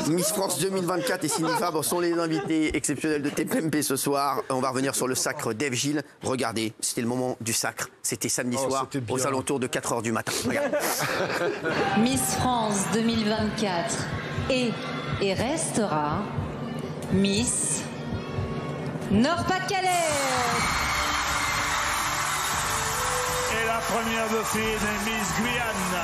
Miss France 2024 et Cindy Fabre sont les invités exceptionnels de TPMP ce soir. On va revenir sur le sacre d'Ève Gilles. Regardez, c'était le moment du sacre. C'était samedi soir, aux alentours de 4 h du matin. Regarde. Miss France 2024 est et restera Miss Nord-Pas-de-Calais. Et la première dauphine, Miss Guyane.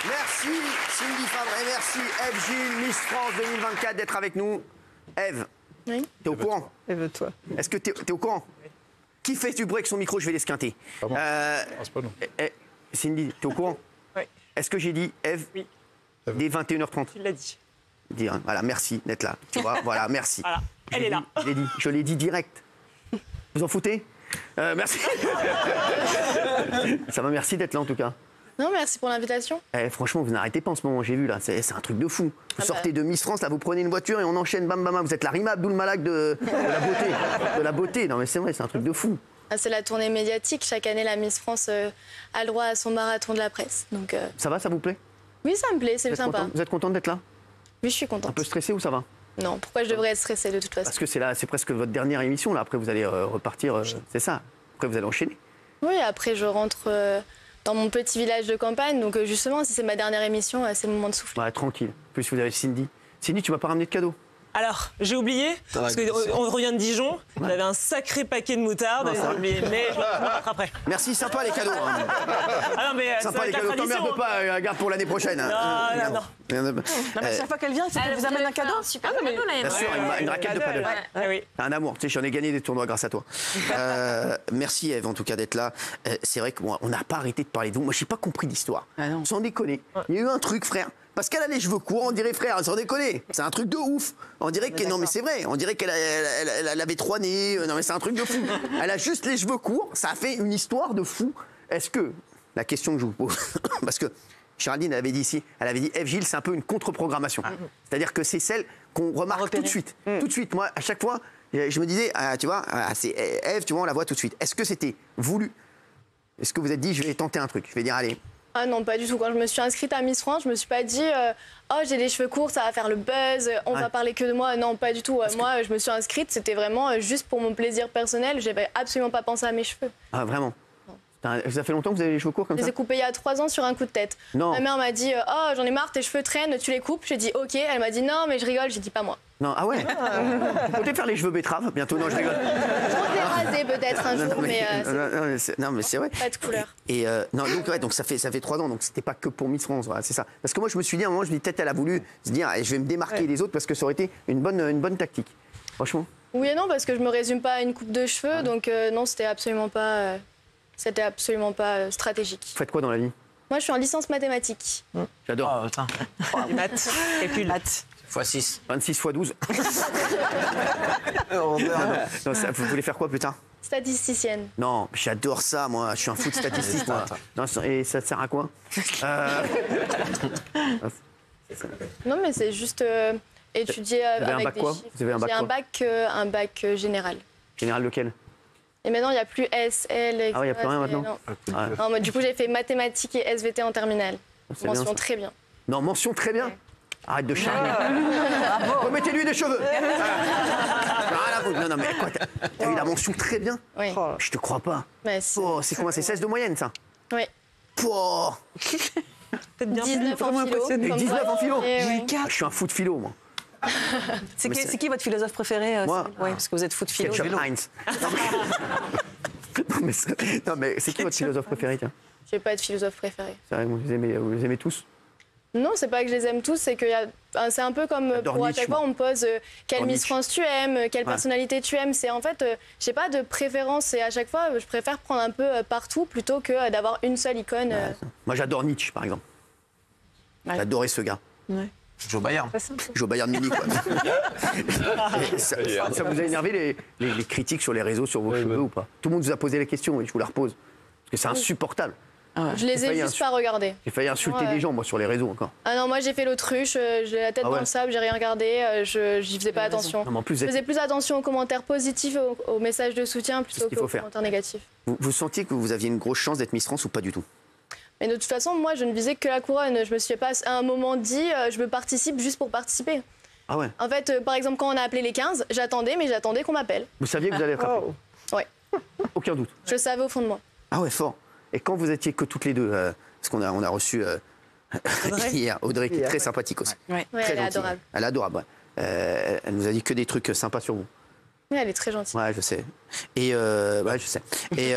Merci Cindy Fabre et merci Ève Gilles, Miss France 2024 d'être avec nous. Ève, oui. T'es au courant? Ève-toi. Est-ce que t'es au courant? Oui. Qui fait du bruit avec son micro? Je vais l'esquinter. C'est pas nous. Cindy, t'es au courant? Oui. Est-ce que j'ai dit Ève? Oui. Dès 21h30. Tu l'as dit. Voilà, merci d'être là. Tu vois, voilà, merci. Voilà, elle est là. Je l'ai dit direct. Vous en foutez? Merci. Ça va, merci d'être là en tout cas. Non, merci pour l'invitation. Franchement, vous n'arrêtez pas en ce moment, j'ai vu là, c'est un truc de fou. Vous sortez de Miss France, là, vous prenez une voiture et on enchaîne, bam bam bam. Vous êtes la Rima Abdul Malak de la beauté. De la beauté, non mais c'est vrai, c'est un truc de fou. C'est la tournée médiatique. Chaque année, la Miss France a le droit à son marathon de la presse. Donc, Ça va, ça vous plaît? oui, ça me plaît, c'est sympa. Vous êtes contente d'être là? Oui, je suis contente. Un peu stressée ou ça va? Non, pourquoi je devrais être stressée de toute façon? Parce que c'est presque votre dernière émission, là. Après, vous allez repartir, c'est ça. Après, vous allez enchaîner. Oui, après, je rentre dans mon petit village de campagne. Donc, justement, si c'est ma dernière émission, c'est le moment de souffler. Ouais, tranquille. En plus, vous avez Cindy. Cindy, tu m'as pas ramené de cadeau? Alors, j'ai oublié, parce qu'on revient de Dijon, j'avais un sacré paquet de moutarde, mais je vais le après. Merci, sympa les cadeaux. Hein. Ah non, mais sympa les cadeaux, t'emmerdes pas, garde pour l'année prochaine. Non. Non, mais chaque fois qu'elle vient, elle vous amène un cadeau. Super cadeau, bien sûr, une raquette de paddle. Oui. Un amour, tu sais, j'en ai gagné des tournois grâce à toi. Merci Ève, en tout cas, d'être là. C'est vrai qu'on n'a pas arrêté de parler de vous. Moi, j'ai pas compris l'histoire. Sans déconner. Il y a eu un truc, frère. Parce qu'elle a les cheveux courts, on dirait, frère, sans déconner. C'est un truc de ouf. On dirait que. Non, mais c'est vrai. On dirait qu'elle avait 3 nez. Non, mais c'est un truc de fou. Elle a juste les cheveux courts. Ça a fait une histoire de fou. Est-ce que. La question que je vous pose. Parce que Géraldine avait dit ici, elle avait dit Ève Gilles, c'est un peu une contre-programmation. C'est-à-dire que c'est celle qu'on remarque tout de suite. Tout de suite. Moi, à chaque fois, je me disais, tu vois, c'est Ève, tu vois, on la voit tout de suite. Est-ce que c'était voulu? Est-ce que vous êtes dit, je vais tenter un truc? Je vais dire, allez. Ah non, pas du tout. Quand je me suis inscrite à Miss France, je me suis pas dit oh, j'ai les cheveux courts, ça va faire le buzz, on va parler que de moi. Non, pas du tout. Moi, je me suis inscrite, c'était vraiment juste pour mon plaisir personnel. J'avais absolument pas pensé à mes cheveux. Ah, vraiment? Ça fait longtemps que vous avez les cheveux courts comme ça? Je les ai coupés il y a 3 ans sur un coup de tête. Non. Ma mère m'a dit oh, j'en ai marre, tes cheveux traînent, tu les coupes. J'ai dit ok. Elle m'a dit non, mais je rigole. J'ai dit pas moi. Non, ah ouais. Vous comptez faire les cheveux betteraves bientôt? Non, je rigole. Je vais raser peut-être un jour, non, mais c'est vrai. Pas de couleur. Et non, donc ça fait 3 ans, donc c'était pas que pour Miss France, voilà, c'est ça. Parce que moi, je me suis dit à un moment, je me dis peut-être elle a voulu se dire, je vais me démarquer des autres parce que ça aurait été une bonne tactique. Franchement. Oui et non, parce que je me résume pas à une coupe de cheveux, donc non, c'était absolument pas stratégique. Vous faites quoi dans la vie? Moi, je suis en licence mathématiques. J'adore. Oh, putain. Les maths, calcul. Maths. x6. 26 x 12. Non, vous voulez faire quoi plus tard? Statisticienne. Non, j'adore ça, moi. Je suis un fou de statistique, moi. Non, et ça sert à quoi? Non, mais c'est juste étudier avec des chiffres. Vous avez un bac quoi? Un bac général. Général lequel? Et maintenant, il n'y a plus S, L, etc. Ah ouais, il n'y a plus rien maintenant? Non, moi, du coup, j'ai fait mathématiques et SVT en terminale. Mention bien, très bien. Non, mention très bien. Arrête de charmer. Remettez-lui des cheveux. Non, mais quoi, t'as eu la mention très bien? Oui. Je te crois pas. C'est comment? C'est 16 de moyenne, ça? Oui. Peut-être bien 19 en philo. Et 19 en philo? Oui. Je suis un fou de philo, moi. C'est qui votre philosophe préféré? Moi, oui, parce que vous êtes fou de philo. Ketchup Heinz. Non, mais c'est qui votre philosophe préféré, tiens? J'ai pas de philosophe préféré. C'est vrai, vous les aimez tous? Non, c'est pas que je les aime tous, c'est que c'est un peu comme pour à chaque fois on me pose quelle Miss France tu aimes, quelle personnalité tu aimes. C'est en fait, j'ai pas de préférence et à chaque fois je préfère prendre un peu partout plutôt que d'avoir une seule icône. Moi j'adore Nietzsche par exemple. Ouais. J'adorais ce gars. Ouais. Joe Bayern. Joe Bayern Munich. Ça vous a énervé les critiques sur les réseaux sur vos cheveux ou pas? Tout le monde vous a posé la question et je vous la repose. Parce que c'est insupportable. Je les ai juste pas regardés. J'ai failli insulter des gens, moi, sur les réseaux encore. Ah non, moi j'ai fait l'autruche, j'ai la tête dans le sable, j'ai rien regardé, j'y faisais pas attention. Non, je faisais plus attention aux commentaires positifs, aux messages de soutien plutôt qu'aux commentaires négatifs. Vous sentiez que vous aviez une grosse chance d'être Miss France ou pas du tout? Mais de toute façon, moi je ne visais que la couronne. Je me suis pas à un moment dit, je me participe juste pour participer. Ah ouais. En fait, par exemple, quand on a appelé les 15, j'attendais qu'on m'appelle. Vous saviez que vous allez être appelé? Ouais. Aucun doute. Je le savais au fond de moi. Ah ouais, fort. Et quand vous étiez que toutes les deux, parce qu'on a reçu hier Audrey, qui est très sympathique aussi. Ouais, très elle est adorable. Elle est adorable, ouais. Elle nous a dit que des trucs sympas sur vous. Oui, elle est très gentille. Ouais, je sais. Et ouais, je sais. Et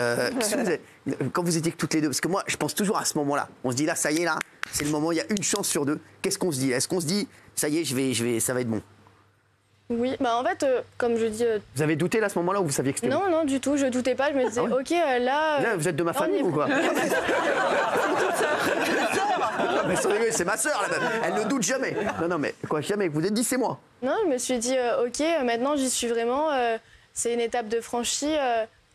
quand vous étiez que toutes les deux, parce que moi, je pense toujours à ce moment-là. On se dit là, ça y est, là, c'est le moment, il y a une chance sur deux. Qu'est-ce qu'on se dit? Est-ce qu'on se dit, ça y est, ça va être bon? Oui, bah en fait, comme je dis... Vous avez douté là, à ce moment-là, ou vous saviez que c'était... Non, non, du tout, je doutais pas, je me disais, ok, là... Là, vous êtes de ma famille ou quoi? Mais sans rigoler, c'est ma sœur, là, même. Elle ne doute jamais. Non, mais quoi, jamais. Vous êtes dit, c'est moi. Non, je me suis dit, ok, maintenant j'y suis vraiment. C'est une étape de franchie.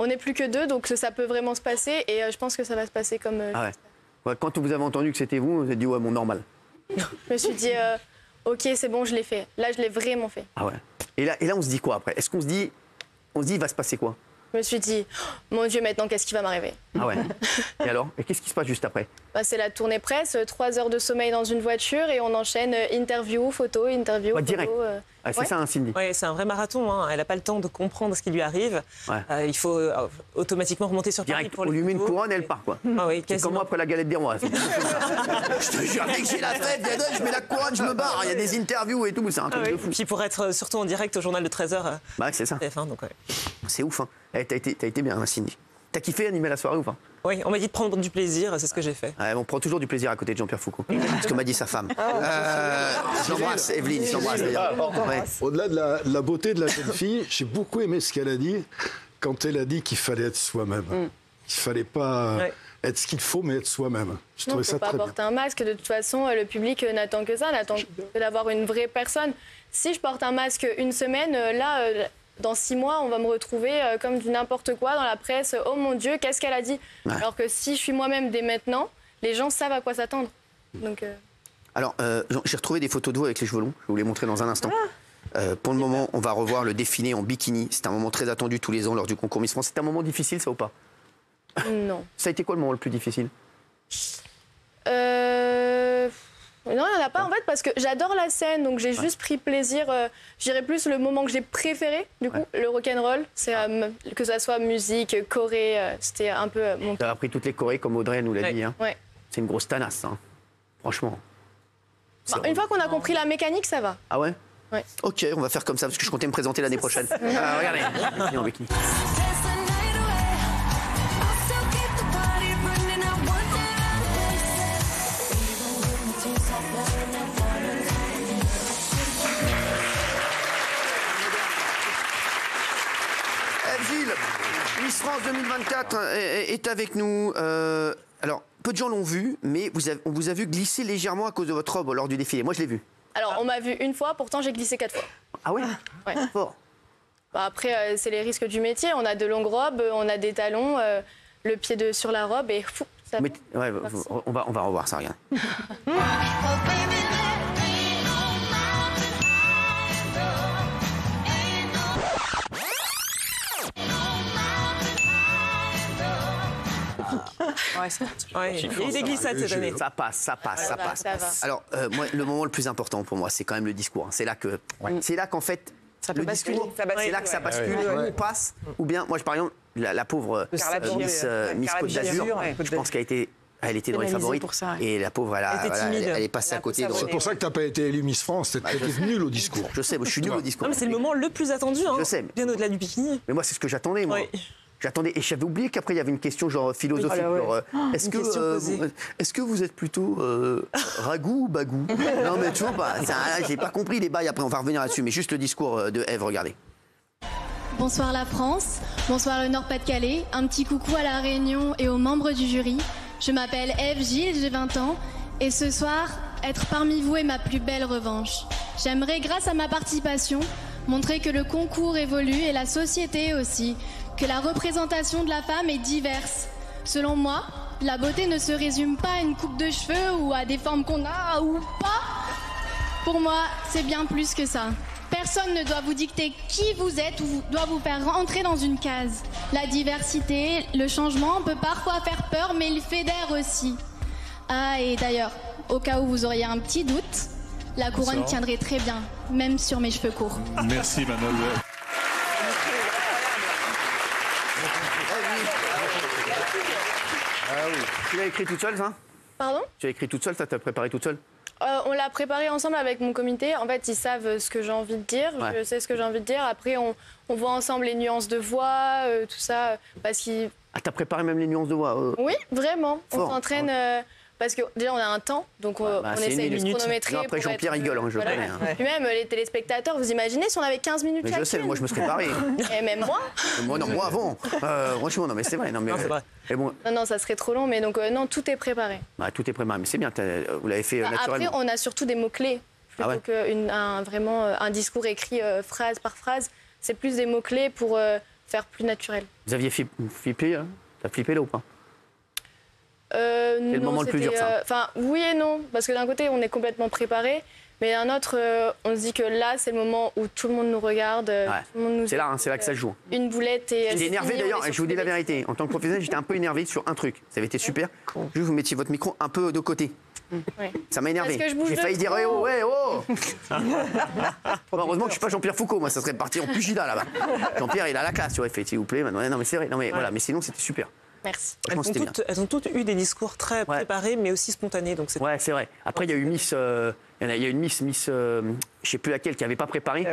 On n'est plus que deux, donc ça peut vraiment se passer. Et je pense que ça va se passer comme... Ouais, quand vous avez entendu que c'était vous, vous avez dit, ouais, bon, normal. Je me suis dit... ok, c'est bon, je l'ai fait. Là, je l'ai vraiment fait. Ah ouais. Et là, on se dit quoi après? Est-ce qu'on se dit, il va se passer quoi? Je me suis dit, oh, mon Dieu, maintenant, qu'est-ce qui va m'arriver? Ah ouais. Et alors? Et qu'est-ce qui se passe juste après? Bah, c'est la tournée presse, 3 heures de sommeil dans une voiture et on enchaîne interview, photo, interview, photo. Direct. C'est ça, hein, Cindy? Oui, c'est un vrai marathon. Hein. Elle n'a pas le temps de comprendre ce qui lui arrive. Ouais. Il faut automatiquement remonter sur Paris pour on lui met une couronne, elle part, quoi. Ah oui, c'est comme moi après la galette des rois. Je te jure, dès que j'ai la fête, je mets la couronne, je me barre. Il y a des interviews et tout, c'est un truc de fou. Puis pour être surtout en direct au journal de 13h. Bah, c'est ça. TF1, donc, c'est ouf, hein. T'as été bien, hein, Cindy. T'as kiffé animer la soirée ou pas? Oui, on m'a dit de prendre du plaisir, c'est ce que j'ai fait. Ouais, on prend toujours du plaisir à côté de Jean-Pierre Foucault. C'est ce que m'a dit sa femme. Je l'embrasse, Evelyne, je l'embrasse d'ailleurs. Ouais. Au-delà de la beauté de la jeune fille, j'ai beaucoup aimé ce qu'elle a dit quand elle a dit qu'il fallait être soi-même. Qu'il ne fallait pas être ce qu'il faut, mais être soi-même. Je trouvais ça très bien. Il ne faut pas porter un masque. De toute façon, le public n'attend que ça, n'attend que d'avoir une vraie personne. Si je porte un masque une semaine, là... dans 6 mois, on va me retrouver comme du n'importe quoi dans la presse. Oh mon Dieu, qu'est-ce qu'elle a dit? Alors que si je suis moi-même dès maintenant, les gens savent à quoi s'attendre. Donc, Alors, j'ai retrouvé des photos de vous avec les cheveux longs. Je vais vous les montrer dans un instant. Pour le moment, on va revoir le défilé en bikini. C'est un moment très attendu tous les ans lors du concours Miss France. C'est un moment difficile, ça ou pas? Non. Ça a été quoi le moment le plus difficile? Non, il n'y en a pas en fait parce que j'adore la scène, donc j'ai juste pris plaisir. Je dirais plus le moment que j'ai préféré, du coup, le rock'n'roll. C'est que ça soit musique, choré, c'était un peu mon... Tu as appris toutes les chorés comme Audrey nous l'a dit. Hein. Ouais. C'est une grosse tanasse, hein. Franchement. Une fois qu'on a compris la mécanique, ça va. Ah ouais? Ouais. Ok, on va faire comme ça parce que je comptais me présenter l'année prochaine. Regardez, il est en bikini. Miss France 2024 est avec nous. Alors, peu de gens l'ont vu, mais on vous a vu glisser légèrement à cause de votre robe lors du défilé. Moi, je l'ai vu. Alors, on m'a vu une fois, pourtant j'ai glissé 4 fois. Ah ouais? Ouais. Fort. Bah après, c'est les risques du métier. On a de longues robes, on a des talons, le pied sur la robe et fou, ça... Ouais, on va revoir ça, regarde. Il y a eu des glissades cette année. Ça passe. Alors, moi, le moment le plus important pour moi, c'est quand même le discours. C'est là qu'en fait, le discours, c'est là que ça bascule. On passe, ou bien, moi, par exemple, la pauvre Miss Côte d'Azur, je pense elle était dans les favoris. Et la pauvre, elle est passée à côté. C'est pour ça que tu n'as pas été élue Miss France. Tu étais nul au discours. Je sais, je suis nul au discours. Non, mais c'est le moment le plus attendu. Hein. Je sais. Bien au-delà du bikini. Mais moi, c'est ce que j'attendais, moi. Oui. J'attendais, et j'avais oublié qu'après il y avait une question genre philosophique. Genre, est-ce que vous êtes plutôt ragout ou bagou? Non mais tu vois pas, j'ai pas compris les bails. Après on va revenir là-dessus, mais juste le discours de Ève, regardez. Bonsoir la France, bonsoir le Nord-Pas-de-Calais, un petit coucou à la Réunion et aux membres du jury. Je m'appelle Ève Gilles, j'ai 20 ans, et ce soir, être parmi vous est ma plus belle revanche. J'aimerais, grâce à ma participation, montrer que le concours évolue et la société aussi, que la représentation de la femme est diverse. Selon moi, la beauté ne se résume pas à une coupe de cheveux ou à des formes qu'on a ou pas. Pour moi, c'est bien plus que ça. Personne ne doit vous dicter qui vous êtes ou doit vous faire rentrer dans une case. La diversité, le changement peut parfois faire peur, mais il fédère aussi. Ah, et d'ailleurs, au cas où vous auriez un petit doute, la couronne tiendrait très bien, même sur mes cheveux courts. Merci, mademoiselle. Ah oui. Tu l'as écrit toute seule, ça? Pardon? Tu l'as écrit toute seule, ça t'a préparé toute seule? On l'a préparé ensemble avec mon comité. En fait, ils savent ce que j'ai envie de dire. Ouais. Je sais ce que j'ai envie de dire. Après, on voit ensemble les nuances de voix, tout ça. Parce qu'il... Ah, t'as préparé même les nuances de voix? Oui, vraiment. Fort. On s'entraîne... Parce que déjà, on a un temps, donc on essaye de se chronométrer. Non, après, Jean-Pierre rigole, je le connais. Hein. Puis même les téléspectateurs, vous imaginez si on avait 15 minutes chacune? Je sais, moi je me serais paré. Et même moi. Moi avant. Franchement, non, mais c'est vrai. Non, mais, c'est vrai. Bon. Non, ça serait trop long, mais donc non, tout est préparé. Bah, tout est préparé, mais c'est bien, vous l'avez fait naturellement. Après, on a surtout des mots-clés, plutôt vraiment un discours écrit phrase par phrase. C'est plus des mots-clés pour faire plus naturel. Vous aviez flippé, hein? T'as flippé là ou pas? C'est le moment le plus dur, ça. Enfin, oui et non, parce que d'un côté, on est complètement préparé, mais d'un autre, on se dit que là, c'est le moment où tout le monde nous regarde. C'est là, hein, c'est là que ça se joue. Une boulette et... J'étais énervé d'ailleurs, et je vous dis la vérité. En tant que professionnel, j'étais un peu énervé sur un truc. Ça avait été super. Juste vous mettiez votre micro un peu de côté. Oui. Ça m'a énervé. J'ai failli dire hey, oh, hey, oh. Heureusement que je suis pas Jean-Pierre Foucault, moi ça serait parti en pugilat là-bas. Jean-Pierre il a la classe, tu vois, il fait s'il vous plaît. Non mais c'est vrai, non mais voilà, mais sinon c'était super. Merci. Elles ont toutes eu des discours très préparés, mais aussi spontanés. Donc ouais, c'est vrai. Après, il y a eu Miss, il y a une Miss, je sais plus laquelle, qui n'avait pas préparé.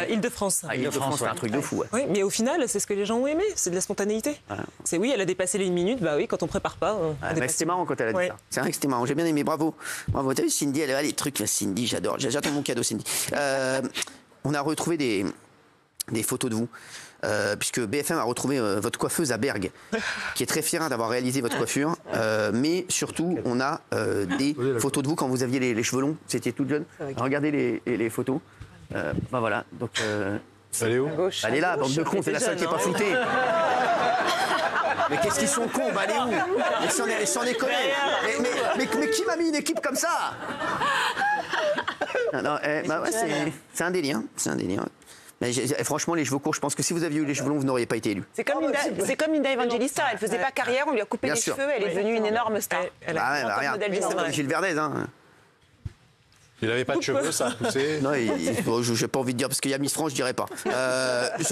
Île-de-France. Île-de-France, c'est un truc de fou. Ouais. Oui, mais au final, c'est ce que les gens ont aimé, c'est de la spontanéité. Voilà. C'est oui, elle a dépassé les 1 minute. Bah oui, quand on prépare pas. C'était marrant quand elle a dit ça. C'est vrai que c'était marrant. J'ai bien aimé. Bravo. Bravo. T'as vu Cindy, elle a les trucs. Cindy, j'adore. J'attends mon cadeau, Cindy. On a retrouvé des photos de vous. Puisque BFM a retrouvé votre coiffeuse à Bergue, qui est très fière d'avoir réalisé votre coiffure. Mais surtout, on a des photos de vous quand vous aviez les cheveux longs. C'était toute jeune. Regardez les photos. Ben voilà. Donc, elle est où? Elle est là, bande de cons. C'est la seule qui n'est pas floutée. Mais qu'est-ce qu'ils sont cons? Bah, elle est où? Mais sans déconner. Mais qui m'a mis une équipe comme ça? Non, bah ouais, c'est un délire. C'est un délire. Mais franchement, les cheveux courts, je pense que si vous aviez eu les cheveux longs, vous n'auriez pas été élu. C'est comme Linda Evangelista. Elle faisait pas carrière, on lui a coupé les cheveux, elle est devenue une énorme star. Regarde, c'est comme Gilles Verdez. Hein. Il n'avait pas de cheveux, ça a poussé. Non, j'ai pas envie de dire, parce qu'il y a Miss France, je dirais pas.